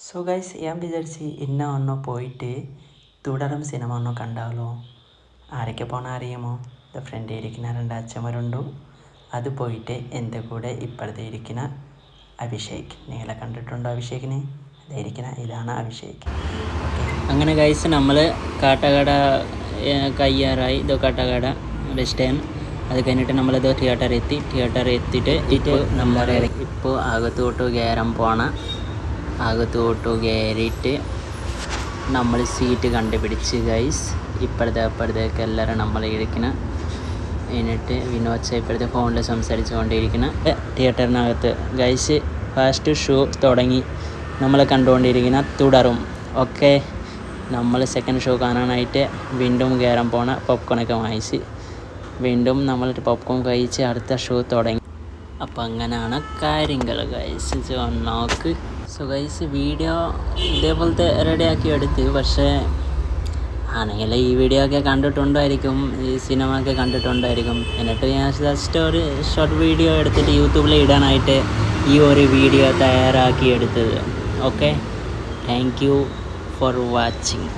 So guys ഞാൻ വിചാരിച്ച് ഇന്ന ഒന്നോ പോയിട്ട് തുടരും സിനിമ ഒന്നോ കണ്ടാലോ. ആരൊക്കെ പോകണം അറിയുമോ? ഇത് ഫ്രണ്ട് ഇരിക്കുന്ന 2 അച്ഛന്മാരുണ്ടു. അത് പോയിട്ട് എൻ്റെ കൂടെ ഇപ്പോഴത്തെ ഇരിക്കുന്ന അഭിഷേക്. നിങ്ങളെ കണ്ടിട്ടുണ്ടോ അഭിഷേകിനെ? ഇതാണ് അഭിഷേക്. അങ്ങനെ ഗൈസ് നമ്മൾ കാട്ടകട കയ്യാറായി. ഇതോ കാട്ടകട ബസ് സ്റ്റാൻഡ്. അത് കഴിഞ്ഞിട്ട് നമ്മളിത് തിയേറ്ററിൽ എത്തിയിട്ട് നമ്മൾ ഇപ്പോൾ അകത്തോട്ട് കയറാൻ പോണ. അകത്തോട്ട് കയറിയിട്ട് നമ്മൾ സീറ്റ് കണ്ടുപിടിച്ച് ഗൈസ്. ഇപ്പോഴത്തേക്ക് എല്ലാവരും നമ്മൾ ഇരിക്കുന്ന. എന്നിട്ട് വിനോദ് ഇപ്പോഴത്തെ ഫോണിൽ സംസാരിച്ചു കൊണ്ടിരിക്കുന്ന തിയേറ്ററിനകത്ത് ഗൈസ്. ഫസ്റ്റ് ഷോ തുടങ്ങി. നമ്മൾ കണ്ടുകൊണ്ടിരിക്കുന്ന തുടരും. ഓക്കെ, നമ്മൾ സെക്കൻഡ് ഷോ കാണാനായിട്ട് വീണ്ടും കയറാൻ പോണ. പോപ്കോണൊക്കെ വാങ്ങിച്ച് വീണ്ടും നമ്മൾ പോപ്കോൺ കഴിച്ച് അടുത്ത ഷോ തുടങ്ങി. അപ്പം അങ്ങനെയാണ് കാര്യങ്ങൾ ഗൈസ്. നോക്ക്. സോ ഗൈസ് വീഡിയോ ഇതേപോലത്തെ റെഡിയാക്കി എടുത്ത്. പക്ഷേ ആണെങ്കിൽ ഈ വീഡിയോ ഒക്കെ കണ്ടിട്ടുണ്ടായിരിക്കും, ഈ സിനിമ ഒക്കെ കണ്ടിട്ടുണ്ടായിരിക്കും. എന്നിട്ട് ഞാൻ ജസ്റ്റ് ഒരു ഷോർട്ട് വീഡിയോ എടുത്തിട്ട് യൂട്യൂബിൽ ഇടാനായിട്ട് ഈ ഒരു വീഡിയോ തയ്യാറാക്കി എടുത്തത്. Okay, thank you for watching.